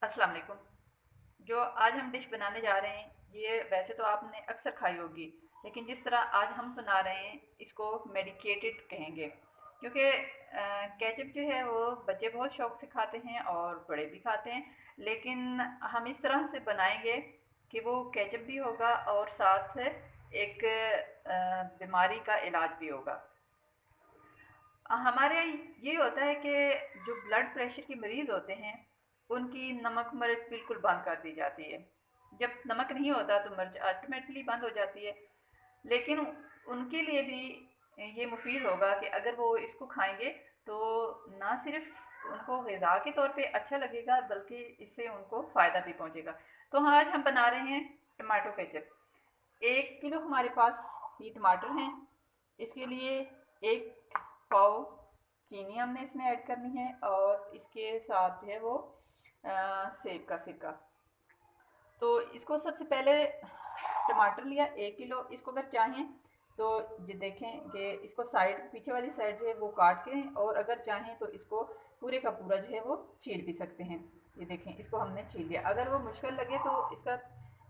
अस्सलाम वालेकुम। जो आज हम डिश बनाने जा रहे हैं ये वैसे तो आपने अक्सर खाई होगी, लेकिन जिस तरह आज हम बना रहे हैं इसको मेडिकेटेड कहेंगे, क्योंकि केचप जो है वो बच्चे बहुत शौक से खाते हैं और बड़े भी खाते हैं। लेकिन हम इस तरह से बनाएंगे कि वो केचप भी होगा और साथ एक बीमारी का इलाज भी होगा। हमारे यहाँ ये होता है कि जो ब्लड प्रेशर के मरीज़ होते हैं उनकी नमक मिर्च बिल्कुल बंद कर दी जाती है। जब नमक नहीं होता तो मिर्च ऑटोमेटिकली बंद हो जाती है। लेकिन उनके लिए भी ये मुफीद होगा कि अगर वो इसको खाएंगे तो ना सिर्फ उनको ग़िज़ा के तौर पे अच्छा लगेगा बल्कि इससे उनको फ़ायदा भी पहुंचेगा। तो हाँ, आज हम बना रहे हैं टमाटो केचप। 1 किलो हमारे पास ये टमाटर हैं। इसके लिए 1 पाव चीनी हमने इसमें ऐड करनी है और इसके साथ जो है वो सेब का सिरका। तो इसको सबसे पहले टमाटर लिया 1 किलो। इसको अगर चाहें तो ये देखें कि इसको साइड पीछे वाली साइड जो है वो काट के, और अगर चाहें तो इसको पूरे का पूरा जो है वो छील भी सकते हैं। ये देखें, इसको हमने छील लिया। अगर वो मुश्किल लगे तो इसका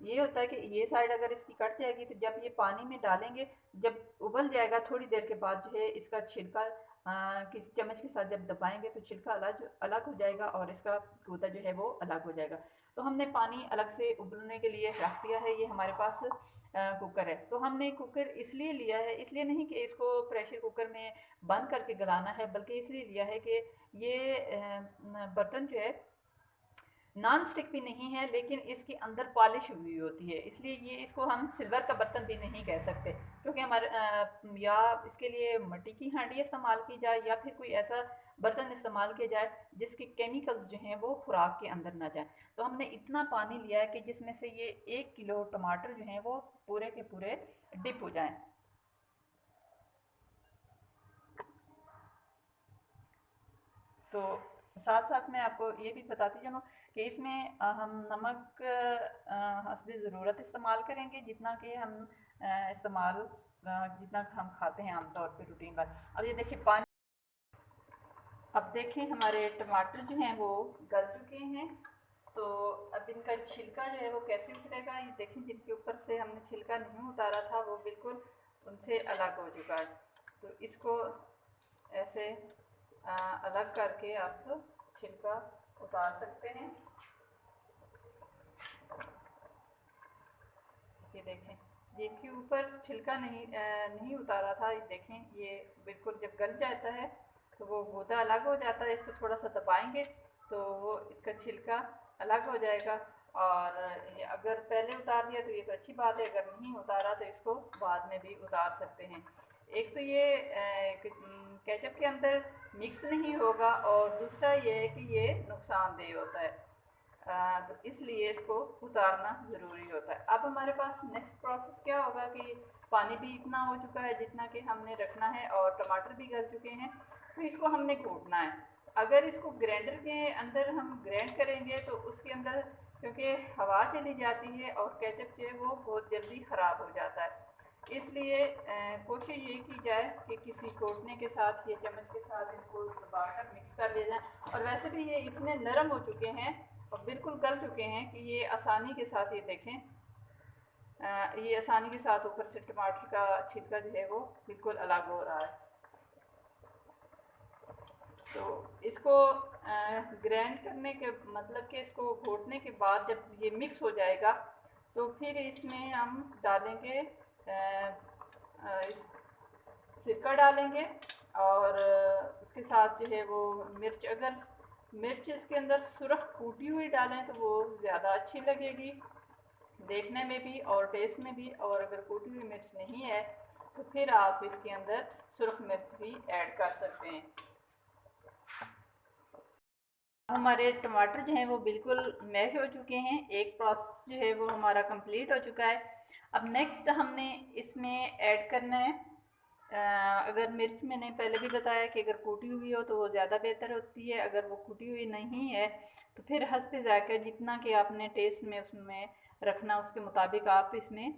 ये होता है कि ये साइड अगर इसकी कट जाएगी तो जब ये पानी में डालेंगे, जब उबल जाएगा थोड़ी देर के बाद जो है इसका छिलका किसी चम्मच के साथ जब दबाएंगे तो छिलका अलग अलग हो जाएगा और इसका गूदा जो है वो अलग हो जाएगा। तो हमने पानी अलग से उबलने के लिए रख दिया है। ये हमारे पास कुकर है। तो हमने कुकर इसलिए लिया है, इसलिए नहीं कि इसको प्रेशर कुकर में बंद करके गलाना है, बल्कि इसलिए लिया है कि ये बर्तन जो है नॉन स्टिक भी नहीं है, लेकिन इसके अंदर पॉलिश हुई होती है, इसलिए ये इसको हम सिल्वर का बर्तन भी नहीं कह सकते। क्योंकि हमारे या इसके लिए मिट्टी की हांडी इस्तेमाल की जाए या फिर कोई ऐसा बर्तन इस्तेमाल किया जाए जिसके केमिकल्स जो हैं वो खुराक के अंदर ना जाए। तो हमने इतना पानी लिया है कि जिसमें से ये 1 किलो टमाटर जो हैं वो पूरे के पूरे डिप हो जाएं। तो साथ साथ मैं आपको ये भी बताती चलूँ कि इसमें हम नमक हस्बे ज़रूरत इस्तेमाल करेंगे, जितना कि हम जितना हम खाते हैं आमतौर पे रूटीन का। अब ये देखिए पानी, अब देखें हमारे टमाटर जो हैं वो गल चुके हैं। तो अब इनका छिलका जो है वो कैसे उतरेगा, ये देखें, जिनके ऊपर से हमने छिलका नहीं उतारा था वो बिल्कुल उनसे अलग हो चुका है। तो इसको ऐसे अलग करके आप छिलका उतार सकते हैं। ये देखें, ये के ऊपर छिलका नहीं उतारा था। ये देखें, ये बिल्कुल जब गल जाता है तो वो गूदा अलग हो जाता है। इसको थोड़ा सा दबाएंगे तो वो इसका छिलका अलग हो जाएगा। और ये अगर पहले उतार दिया तो ये तो अच्छी बात है, अगर नहीं उतारा तो इसको बाद में भी उतार सकते हैं। एक तो ये केचप के अंदर मिक्स नहीं होगा, और दूसरा ये है कि ये नुकसानदेह होता है। तो इसलिए इसको उतारना ज़रूरी होता है। अब हमारे पास नेक्स्ट प्रोसेस क्या होगा कि पानी भी इतना हो चुका है जितना कि हमने रखना है और टमाटर भी गल चुके हैं, तो इसको हमने कूटना है। अगर इसको ग्राइंडर के अंदर हम ग्राइंड करेंगे तो उसके अंदर क्योंकि हवा चली जाती है और केचप जो है वो बहुत जल्दी ख़राब हो जाता है। इसलिए कोशिश ये की जाए कि किसी कोटने के साथ या चम्मच के साथ इनको दबाकर मिक्स कर लिया जाए। और वैसे भी ये इतने नरम हो चुके हैं और बिल्कुल गल चुके हैं कि ये आसानी के साथ, ये देखें, ये आसानी के साथ ऊपर से टमाटर का छिलका जो है वो बिल्कुल अलग हो रहा है। तो इसको ग्राइंड करने के मतलब कि इसको घोटने के बाद जब ये मिक्स हो जाएगा तो फिर इसमें हम डालेंगे सिरका डालेंगे, और उसके साथ जो है वो मिर्च, अगर मिर्च इसके अंदर सुरख कूटी हुई डालें तो वो ज़्यादा अच्छी लगेगी देखने में भी और टेस्ट में भी। और अगर कूटी हुई मिर्च नहीं है तो फिर आप इसके अंदर सुरख मिर्च भी ऐड कर सकते हैं। हमारे टमाटर जो हैं वो बिल्कुल मैश हो चुके हैं। एक प्रोसेस जो है वो हमारा कंप्लीट हो चुका है। अब नेक्स्ट हमने इसमें ऐड करना है अगर मिर्च मैंने पहले भी बताया कि अगर कूटी हुई हो तो वो ज़्यादा बेहतर होती है। अगर वो कूटी हुई नहीं है तो फिर हस्बे ज़ायक़ा जितना कि आपने टेस्ट में उसमें रखना उसके मुताबिक आप इसमें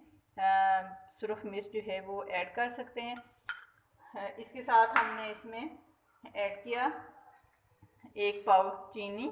सुरख मिर्च जो है वो ऐड कर सकते हैं। इसके साथ हमने इसमें ऐड किया 1 पाव चीनी।